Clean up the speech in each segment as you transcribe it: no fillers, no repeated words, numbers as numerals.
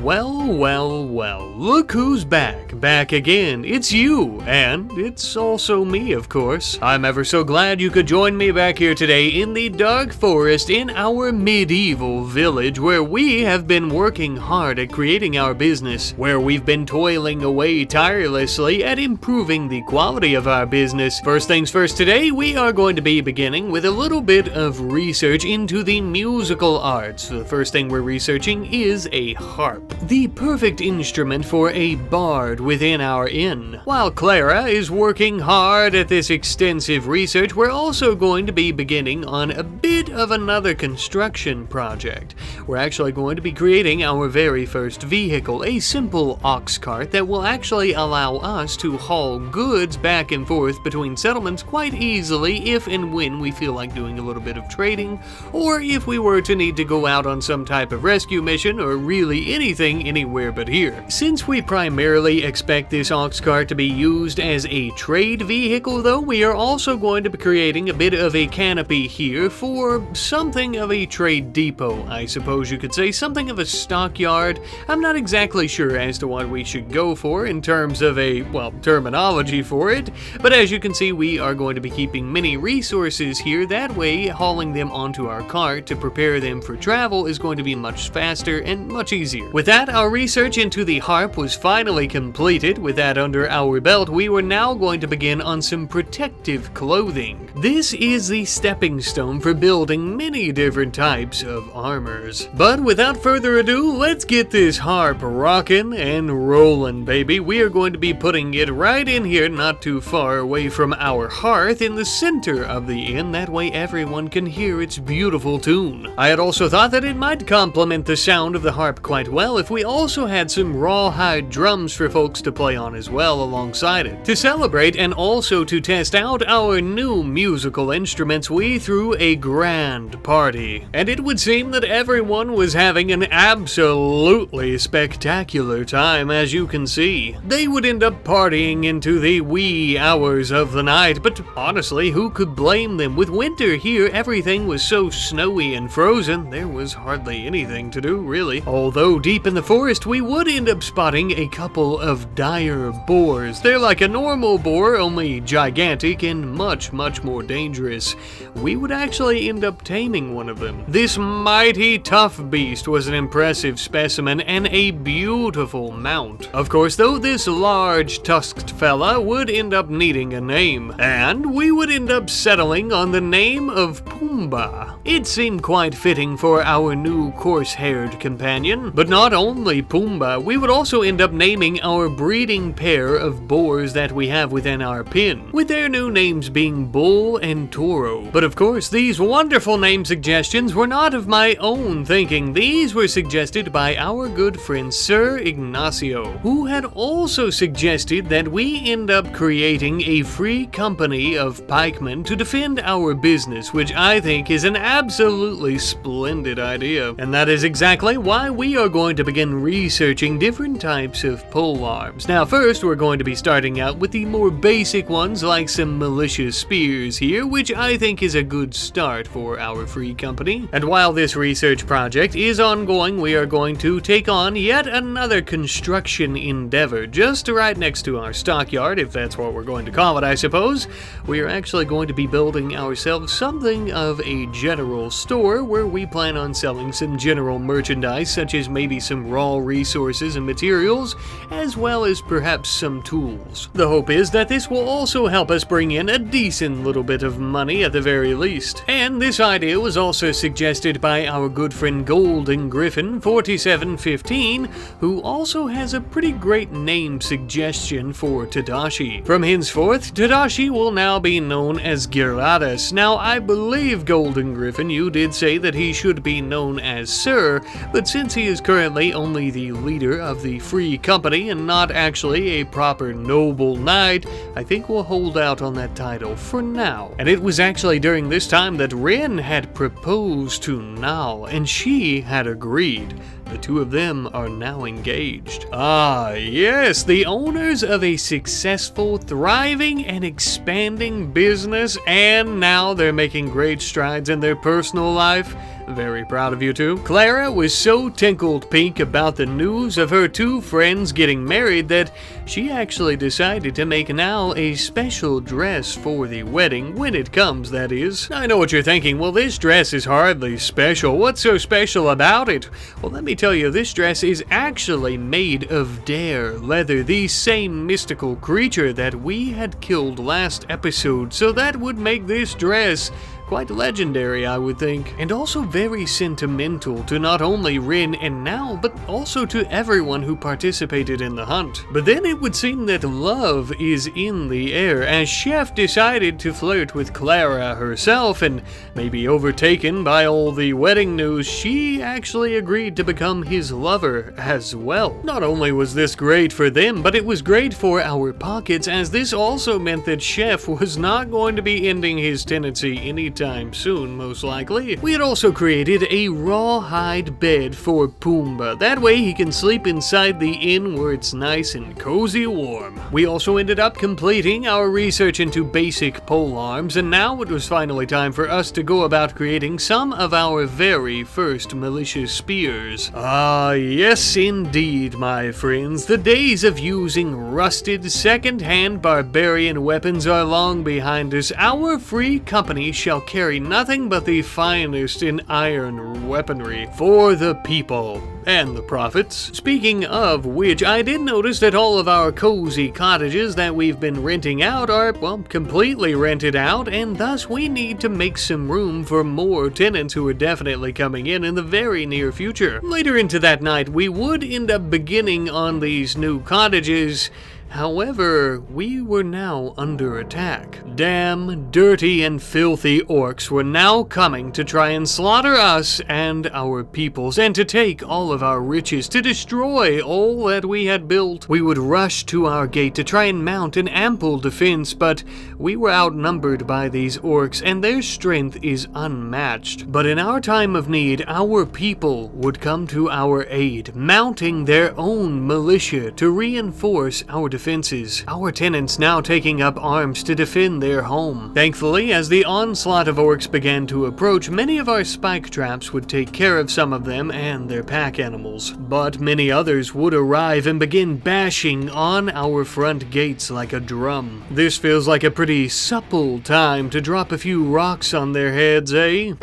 Well, look who's back. Back again. It's you, and it's also me, of course. I'm ever so glad you could join me back here today in the dark forest in our medieval village, where we have been working hard at creating our business, where we've been toiling away tirelessly at improving the quality of our business. First things first, today we are going to be beginning with a little bit of research into the musical arts. The first thing we're researching is a harp, the perfect instrument for a bard within our inn. While Clara is working hard at this extensive research, we're also going to be beginning on a bit of another construction project. We're actually going to be creating our very first vehicle, a simple ox cart that will actually allow us to haul goods back and forth between settlements quite easily if and when we feel like doing a little bit of trading, or if we were to need to go out on some type of rescue mission, or really anything anywhere but here. Since we primarily expect this ox cart to be used as a trade vehicle though, we are also going to be creating a bit of a canopy here for something of a trade depot, I suppose you could say, something of a stockyard. I'm not exactly sure as to what we should go for in terms of a, well, terminology for it, but as you can see, we are going to be keeping many resources here. That way, hauling them onto our cart to prepare them for travel is going to be much faster and much easier. With that, our research into the harp was finally completed. With that under our belt, we were now going to begin on some protective clothing. This is the stepping stone for building many different types of armors. But without further ado, let's get this harp rockin' and rollin', baby. We are going to be putting it right in here, not too far away from our hearth, in the center of the inn. That way everyone can hear its beautiful tune. I had also thought that it might complement the sound of the harp quite well if we also had some rawhide drums for folks to play on as well alongside it. To celebrate and also to test out our new musical instruments, we threw a grand party. And it would seem that everyone was having an absolutely spectacular time, as you can see. They would end up partying into the wee hours of the night, but honestly, who could blame them? With winter here, everything was so snowy and frozen, there was hardly anything to do, really. Although deep in the forest, we would end up spotting a couple of dire boars. They're like a normal boar, only gigantic and much more dangerous. We would actually end up taming one of them. This mighty tough beast was an impressive specimen and a beautiful mount. Of course, though, this large tusked fella would end up needing a name, and we would end up settling on the name of Pumbaa. It seemed quite fitting for our new coarse-haired companion. But not only Pumbaa, we would also end up naming our breeding pair of boars that we have within our pen, with their new names being Bull and Toro. But of course, these wonderful name suggestions were not of my own thinking. These were suggested by our good friend Sir Ignacio, who had also suggested that we end up creating a free company of pikemen to defend our business, which I think is an absolutely splendid idea. And that is exactly why we are going to begin researching different types of polearms. Now first, we're going to be starting out with the more basic ones, like some militia spears here, which I think is a good start for our free company. And while this research project is ongoing, we are going to take on yet another construction endeavor just right next to our stockyard, if that's what we're going to call it, I suppose. We are actually going to be building ourselves something of a general store where we plan on selling some general merchandise, such as maybe some raw resources and materials, as well as perhaps some tools. The hope is that this will also help us bring in a decent little bit of money at the very least. And this idea was also suggested by our good friend Golden Griffin 4715, who also has a pretty great name suggestion for Tadashi. From henceforth, Tadashi will now be known as Gyarados. Now, I believe, Golden Griffin, you did say that he should be known as Sir, but since he is currently only the leader of the free company and not actually a proper noble knight, I think we'll hold out on that title for now. And it was actually during this time that Rin had proposed to Nal, and she had agreed. The two of them are now engaged. Ah, yes, the owners of a successful, thriving, and expanding business, and now they're making great strides in their personal life. Very proud of you two. Clara was so tinkled pink about the news of her two friends getting married that she actually decided to make now a special dress for the wedding, when it comes, that is. I know what you're thinking, well, this dress is hardly special. What's so special about it? Well, let me tell you, this dress is actually made of dare leather, the same mystical creature that we had killed last episode, so that would make this dress quite legendary, I would think, and also very sentimental to not only Rin and Now, but also to everyone who participated in the hunt. But then it would seem that love is in the air, as Chef decided to flirt with Clara herself, and maybe overtaken by all the wedding news, she actually agreed to become his lover as well. Not only was this great for them, but it was great for our pockets, as this also meant that Chef was not going to be ending his tenancy anytime soon, most likely. We had also created a rawhide bed for Pumbaa. That way he can sleep inside the inn where it's nice and cozy warm. We also ended up completing our research into basic pole arms, and now it was finally time for us to go about creating some of our very first malicious spears. Ah, yes indeed, my friends. The days of using rusted second-hand barbarian weapons are long behind us. Our free company shall carry nothing but the finest in iron weaponry for the people and the profits. Speaking of which, I did notice that all of our cozy cottages that we've been renting out are, well, completely rented out, and thus we need to make some room for more tenants who are definitely coming in the very near future. Later into that night, we would end up beginning on these new cottages. However, we were now under attack. Damn, dirty and filthy orcs were now coming to try and slaughter us and our peoples, and to take all of our riches, to destroy all that we had built. We would rush to our gate to try and mount an ample defense, but we were outnumbered by these orcs, and their strength is unmatched. But in our time of need, our people would come to our aid, mounting their own militia to reinforce our defenses, our tenants now taking up arms to defend their home. Thankfully, as the onslaught of orcs began to approach, many of our spike traps would take care of some of them and their pack animals, but many others would arrive and begin bashing on our front gates like a drum. This feels like a pretty supple time to drop a few rocks on their heads, eh?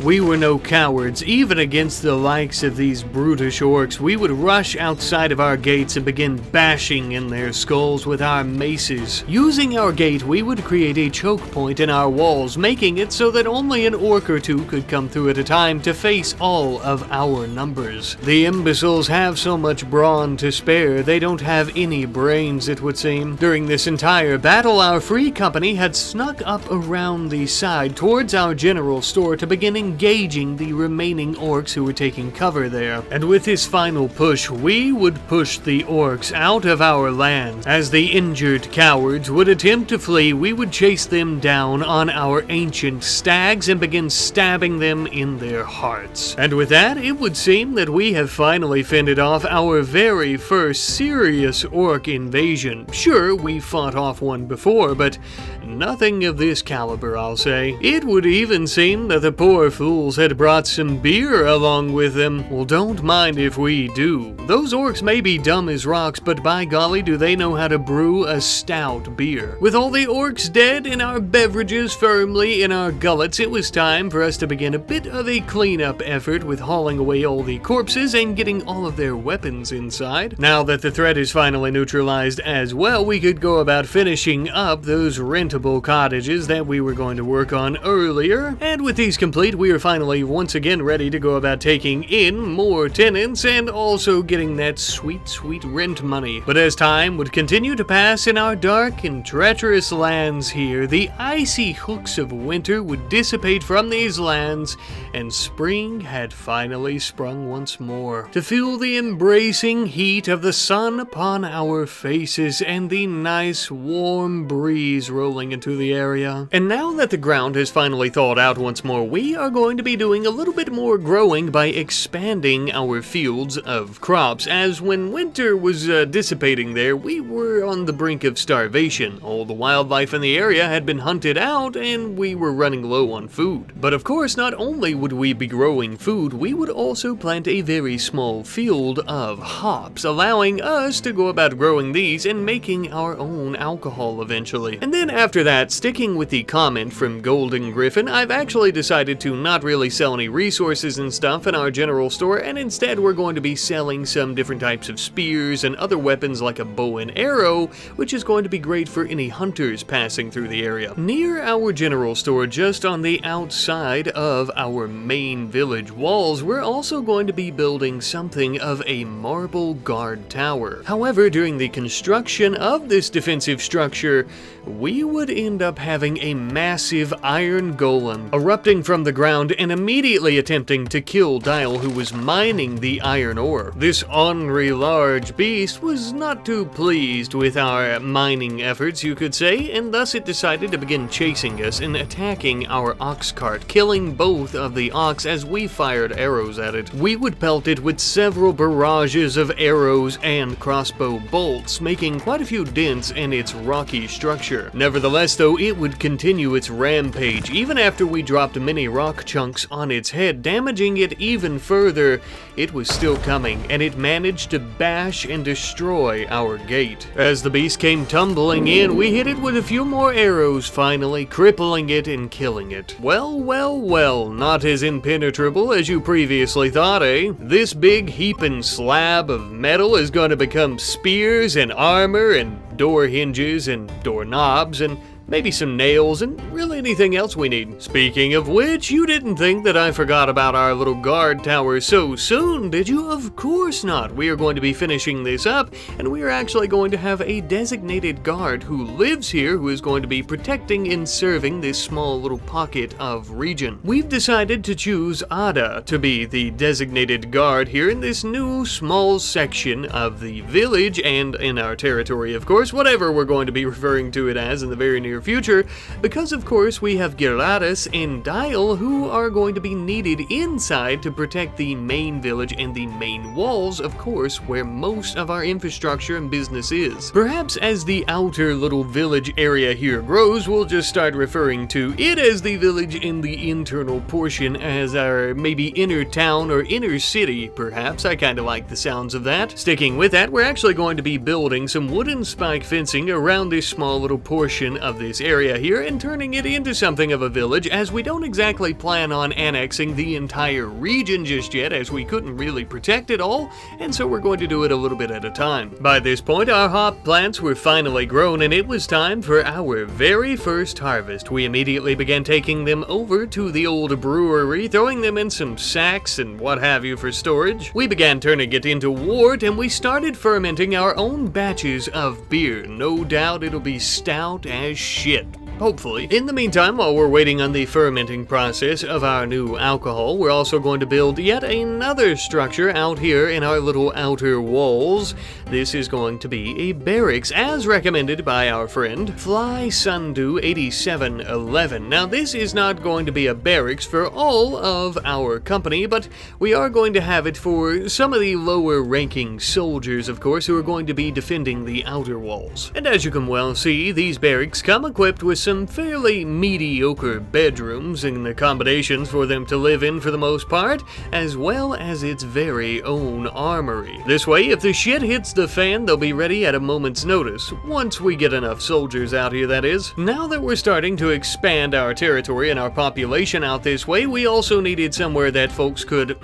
We were no cowards, even against the likes of these brutish orcs. We would rush outside of our gates and begin bashing in their skulls with our maces. Using our gate, we would create a choke point in our walls, making it so that only an orc or two could come through at a time to face all of our numbers. The imbeciles have so much brawn to spare, they don't have any brains, it would seem. During this entire battle, our free company had snuck up around the side towards our general store to begin engaging the remaining orcs who were taking cover there. And with his final push, we would push the orcs out of our land. As the injured cowards would attempt to flee, we would chase them down on our ancient stags and begin stabbing them in their hearts. And with that, it would seem that we have finally fended off our very first serious orc invasion. Sure, we fought off one before, but nothing of this caliber, I'll say. It would even seem that the poor fools had brought some beer along with them. Well, don't mind if we do. Those orcs may be dumb as rocks, but by golly do they know how to brew a stout beer. With all the orcs dead and our beverages firmly in our gullets, it was time for us to begin a bit of a cleanup effort with hauling away all the corpses and getting all of their weapons inside. Now that the threat is finally neutralized as well, we could go about finishing up those rentable cottages that we were going to work on earlier. And with these complete, we are finally once again ready to go about taking in more tenants and also getting that sweet, sweet rent money. But as time would continue to pass in our dark and treacherous lands here, the icy hooks of winter would dissipate from these lands, and spring had finally sprung once more to feel the embracing heat of the sun upon our faces and the nice warm breeze rolling into the area. And now that the ground has finally thawed out once more, we are going going to be doing a little bit more growing by expanding our fields of crops, as when winter was dissipating there, we were on the brink of starvation. All the wildlife in the area had been hunted out, and we were running low on food. But of course, not only would we be growing food, we would also plant a very small field of hops, allowing us to go about growing these and making our own alcohol eventually. And then after that, sticking with the comment from Golden Griffin, I've actually decided to not really sell any resources and stuff in our general store, and instead we're going to be selling some different types of spears and other weapons like a bow and arrow, which is going to be great for any hunters passing through the area. Near our general store, just on the outside of our main village walls, we're also going to be building something of a marble guard tower. However, during the construction of this defensive structure, we would end up having a massive iron golem erupting from the ground and immediately attempting to kill Dial, who was mining the iron ore. This ornery large beast was not too pleased with our mining efforts, you could say, and thus it decided to begin chasing us and attacking our ox cart, killing both of the ox as we fired arrows at it. We would pelt it with several barrages of arrows and crossbow bolts, making quite a few dents in its rocky structure. Nevertheless, though, it would continue its rampage even after we dropped many rock chunks on its head, damaging it even further. It was still coming, and it managed to bash and destroy our gate. As the beast came tumbling in, we hit it with a few more arrows, finally crippling it and killing it. Well, well, well, not as impenetrable as you previously thought, eh? This big heaping slab of metal is going to become spears and armor and door hinges and doorknobs and maybe some nails, and really anything else we need. Speaking of which, you didn't think that I forgot about our little guard tower so soon, did you? Of course not. We are going to be finishing this up, and we are actually going to have a designated guard who lives here, who is going to be protecting and serving this small little pocket of region. We've decided to choose Ada to be the designated guard here in this new small section of the village, and in our territory, of course, whatever we're going to be referring to it as in the very near future, because of course we have Gladys and Dial who are going to be needed inside to protect the main village and the main walls, of course, where most of our infrastructure and business is. Perhaps as the outer little village area here grows, we'll just start referring to it as the village, in the internal portion as our maybe inner town or inner city, perhaps. I kind of like the sounds of that. Sticking with that, we're actually going to be building some wooden spike fencing around this small little portion of this area here and turning it into something of a village, as we don't exactly plan on annexing the entire region just yet, as we couldn't really protect it all, and so we're going to do it a little bit at a time. By this point, our hop plants were finally grown, and it was time for our very first harvest. We immediately began taking them over to the old brewery, throwing them in some sacks and what have you for storage. We began turning it into wort, and we started fermenting our own batches of beer. No doubt it'll be stout as shit. Hopefully. In the meantime, while we're waiting on the fermenting process of our new alcohol, we're also going to build yet another structure out here in our little outer walls. This is going to be a barracks, as recommended by our friend Fly Sundu 8711. Now, this is not going to be a barracks for all of our company, but we are going to have it for some of the lower ranking soldiers, of course, who are going to be defending the outer walls. And as you can well see, these barracks come equipped with some fairly mediocre bedrooms and accommodations for them to live in for the most part, as well as its very own armory. This way, if the shit hits the fan, they'll be ready at a moment's notice, once we get enough soldiers out here, that is. Now that we're starting to expand our territory and our population out this way, we also needed somewhere that folks could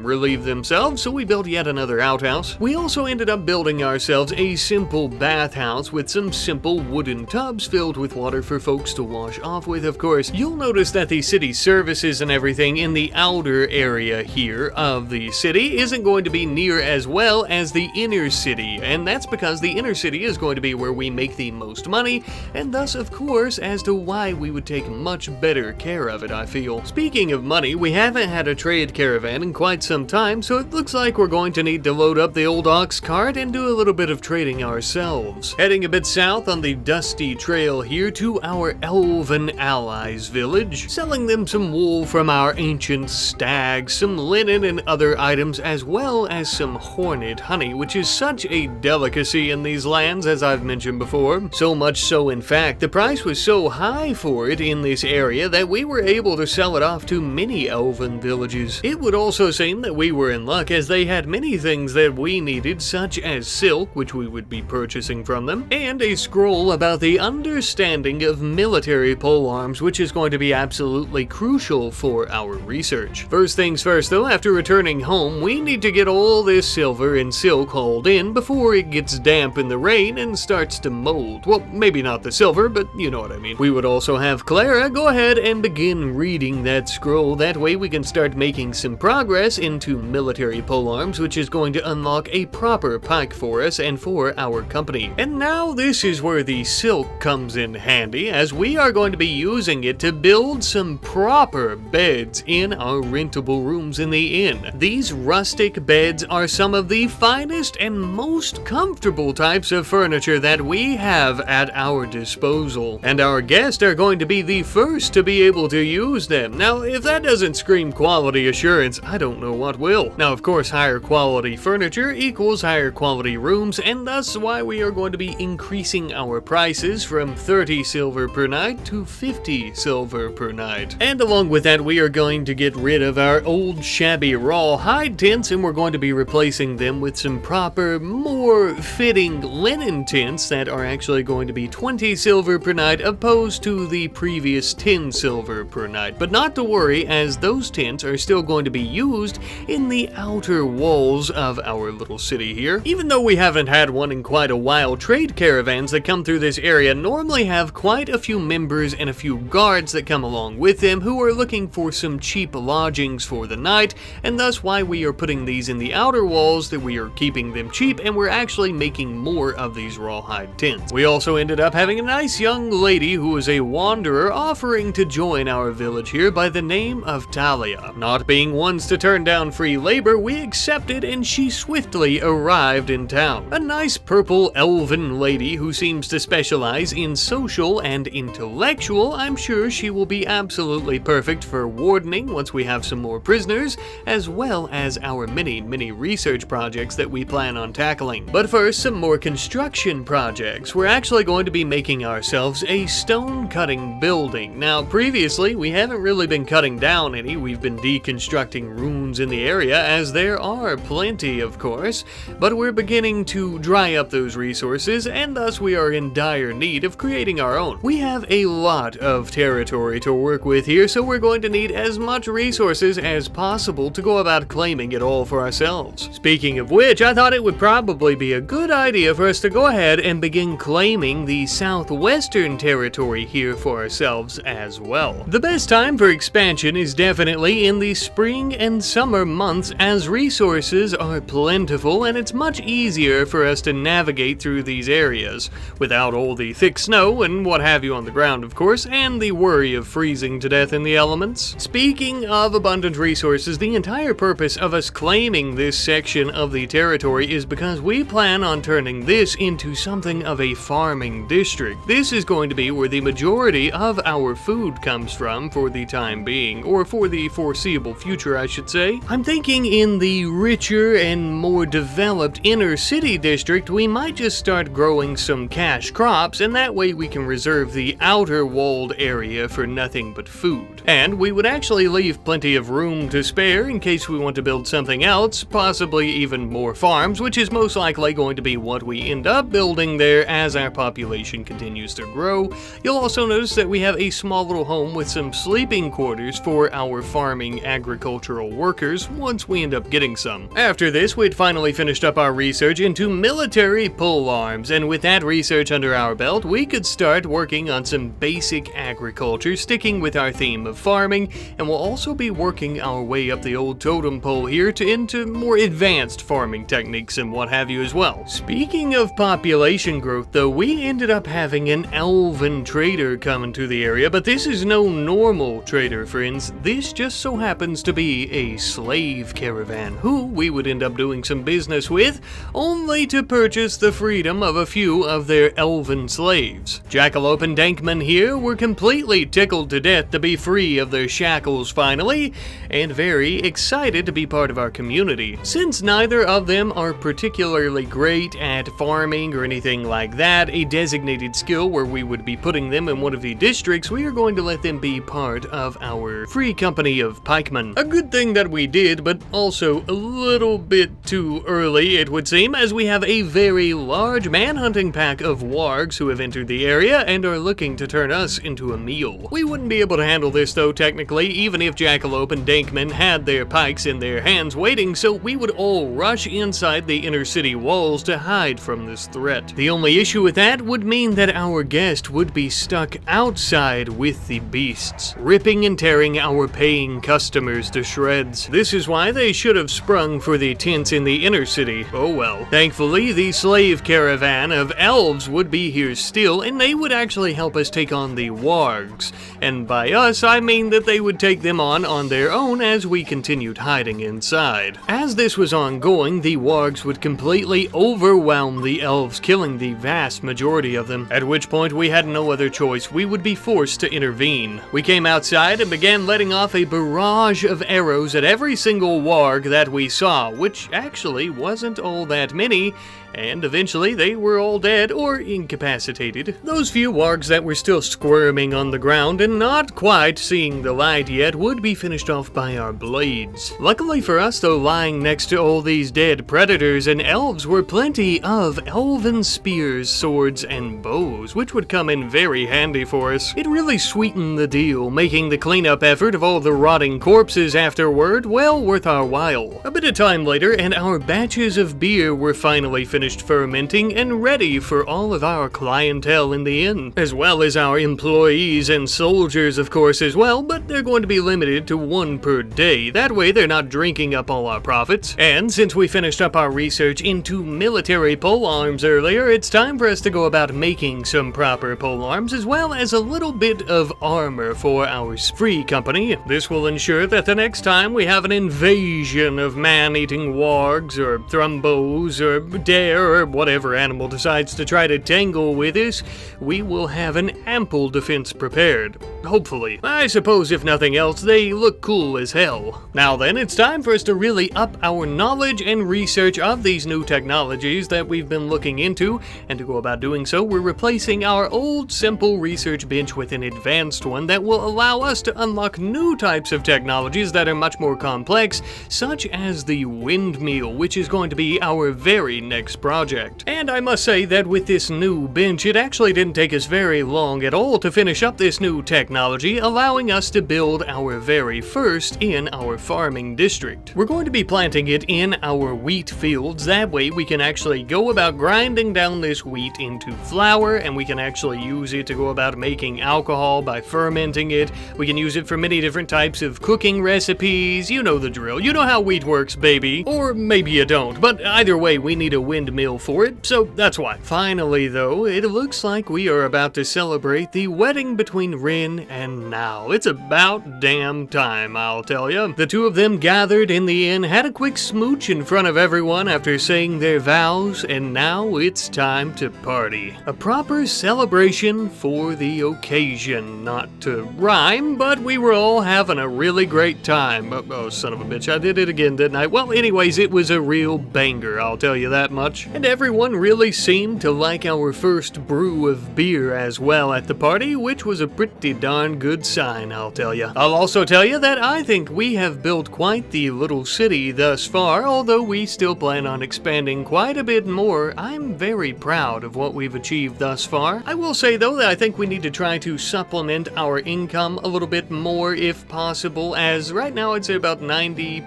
relieve themselves, so we built yet another outhouse. We also ended up building ourselves a simple bathhouse with some simple wooden tubs filled with water for folks to wash off with, of course. You'll notice that the city services and everything in the outer area here of the city isn't going to be near as well as the inner city, and that's because the inner city is going to be where we make the most money, and thus, of course, as to why we would take much better care of it, I feel. Speaking of money, we haven't had a trade caravan in quite some time, so it looks like we're going to need to load up the old ox cart and do a little bit of trading ourselves. Heading a bit south on the dusty trail here to our our elven allies' village, selling them some wool from our ancient stags, some linen and other items, as well as some hornet honey, which is such a delicacy in these lands, as I've mentioned before. So much so, in fact, the price was so high for it in this area that we were able to sell it off to many elven villages. It would also seem that we were in luck, as they had many things that we needed, such as silk, which we would be purchasing from them, and a scroll about the understanding of military polearms, which is going to be absolutely crucial for our research. First things first though, after returning home, we need to get all this silver and silk hauled in before it gets damp in the rain and starts to mold. Well, maybe not the silver, but you know what I mean. We would also have Clara go ahead and begin reading that scroll. That way we can start making some progress into military polearms, which is going to unlock a proper pike for us and for our company. And now this is where the silk comes in handy, as we are going to be using it to build some proper beds in our rentable rooms in the inn. These rustic beds are some of the finest and most comfortable types of furniture that we have at our disposal, and our guests are going to be the first to be able to use them. Now, if that doesn't scream quality assurance, I don't know what will. Now, of course, higher quality furniture equals higher quality rooms, and thus why we are going to be increasing our prices from 30 silver per night to 50 silver per night. And along with that, we are going to get rid of our old shabby rawhide tents, and we're going to be replacing them with some proper, more fitting linen tents that are actually going to be 20 silver per night opposed to the previous 10 silver per night. But not to worry, as those tents are still going to be used in the outer walls of our little city here. Even though we haven't had one in quite a while, trade caravans that come through this area normally have quite a few members and a few guards that come along with them who are looking for some cheap lodgings for the night, and thus why we are putting these in the outer walls, that we are keeping them cheap, and we're actually making more of these rawhide tents. We also ended up having a nice young lady who was a wanderer offering to join our village here by the name of Talia. Not being ones to turn down free labor, we accepted, and she swiftly arrived in town. A nice purple elven lady who seems to specialize in social and intellectual. I'm sure she will be absolutely perfect for wardening once we have some more prisoners, as well as our many research projects that we plan on tackling. But first, some more construction projects. We're actually going to be making ourselves a stone cutting building. Now, previously, we haven't really been cutting down any. We've been deconstructing ruins in the area, as there are plenty, of course, but we're beginning to dry up those resources, and thus we are in dire need of creating our own. We have a lot of territory to work with here, so we're going to need as much resources as possible to go about claiming it all for ourselves. Speaking of which, I thought it would probably be a good idea for us to go ahead and begin claiming the southwestern territory here for ourselves as well. The best time for expansion is definitely in the spring and summer months, as resources are plentiful and it's much easier for us to navigate through these areas without all the thick snow and what have you on the ground, of course, and the worry of freezing to death in the elements. Speaking of abundant resources, the entire purpose of us claiming this section of the territory is because we plan on turning this into something of a farming district. This is going to be where the majority of our food comes from for the time being, or for the foreseeable future, I should say. I'm thinking in the richer and more developed inner city district, we might just start growing some cash crops, and that way we can reserve the outer walled area for nothing but food. And we would actually leave plenty of room to spare in case we want to build something else, possibly even more farms, which is most likely going to be what we end up building there as our population continues to grow. You'll also notice that we have a small little home with some sleeping quarters for our farming agricultural workers once we end up getting some. After this, we'd finally finished up our research into military polearms, and with that research under our belt, we could start working on some basic agriculture, sticking with our theme of farming, and we'll also be working our way up the old totem pole here into more advanced farming techniques and what have you as well. Speaking of population growth though, we ended up having an elven trader come into the area, but this is no normal trader, friends. This just so happens to be a slave caravan who we would end up doing some business with, only to purchase the freedom of a few of their elven slaves. Jackalope and Dankman here were completely tickled to death to be free of their shackles finally, and very excited to be part of our community. Since neither of them are particularly great at farming or anything like that, a designated skill where we would be putting them in one of the districts, we are going to let them be part of our free company of pikemen. A good thing that we did, but also a little bit too early, it would seem, as we have a very large manhunting pack of wargs who have entered the area and are looking to turn us into a meal. We wouldn't be able to handle this though, technically, even if Jackalope and Dankman had their pikes in their hands waiting, so we would all rush inside the inner city walls to hide from this threat. The only issue with that would mean that our guest would be stuck outside with the beasts, ripping and tearing our paying customers to shreds. This is why they should have sprung for the tents in the inner city. Oh well. Thankfully, the slave caravan of elves would be here still, and they would actually help us take on the wargs. And by us, I mean that they would take them on their own as we continued hiding inside. As this was ongoing, the wargs would completely overwhelm the elves, killing the vast majority of them, at which point we had no other choice. We would be forced to intervene. We came outside and began letting off a barrage of arrows at every single warg that we saw, which actually wasn't all that many, and eventually they were all dead or incapacitated. Those few wargs that were still squirming on the ground and not quite seeing the light yet would be finished off by our blades. Luckily for us though, lying next to all these dead predators and elves were plenty of elven spears, swords, and bows, which would come in very handy for us. It really sweetened the deal, making the cleanup effort of all the rotting corpses afterward well worth our while. A bit of time later, and our batches of beer were finally finished fermenting and ready for all of our clientele in the inn, as well as our employees and soldiers of course as well, but they're going to be limited to one per day. That way they're not drinking up all our profits. And since we finished up our research into military polearms earlier, it's time for us to go about making some proper polearms as well as a little bit of armor for our free company. This will ensure that the next time we have an invasion of man-eating wargs or thrumbos or dare or whatever animal decides to try to tangle with us, we will have an ample defense prepared. Hopefully. I suppose if nothing else, they look cool as hell. Now then, it's time for us to really up our knowledge and research of these new technologies that we've been looking into, and to go about doing so, we're replacing our old simple research bench with an advanced one that will allow us to unlock new types of technologies that are much more complex, such as the windmill, which is going to be our very next project. And I must say that with this new bench, it actually didn't take us very long at all to finish up this new technology, allowing us to build our very first in our farming district. We're going to be planting it in our wheat fields. That way we can actually go about grinding down this wheat into flour, and we can actually use it to go about making alcohol by fermenting it. We can use it for many different types of cooking recipes. You know the drill. You know how wheat works, baby. Or maybe you don't, but either way, we need a windmill for it, so that's why. Finally though, it looks like we are about to celebrate the wedding between Rin and Now. It's about damn time, I'll tell ya. The two of them gathered in the inn, had a quick smooch in front of everyone after saying their vows, and now it's time to party. A proper celebration for the occasion. Not to rhyme, but we were all having a really great time. Oh, son of a bitch, I did it again, didn't I? Well, anyways, it was a real banger, I'll tell you that much. And everyone really seemed to like our first brew of beer as well at the party, which was a pretty darn good sign, I'll tell you. I'll also tell you that I think we have built quite the little city thus far, although we still plan on expanding quite a bit more. I'm very proud of what we've achieved thus far. I will say though that I think we need to try to supplement our income a little bit more if possible, as right now I'd say about 90%,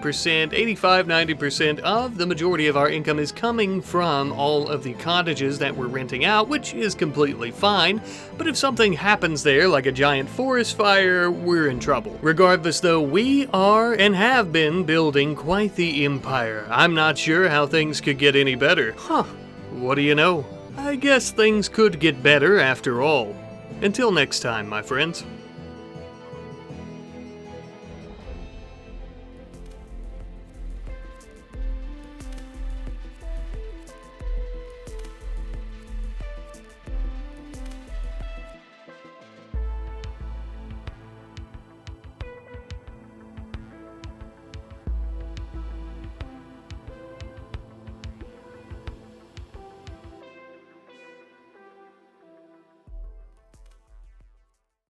85-90% of the majority of our income is coming from all of the cottages that we're renting out, which is completely fine, but if something happens there, like a giant forest fire, we're in trouble. Regardless though, we are and have been building quite the empire. I'm not sure how things could get any better. Huh, what do you know? I guess things could get better after all. Until next time, my friends.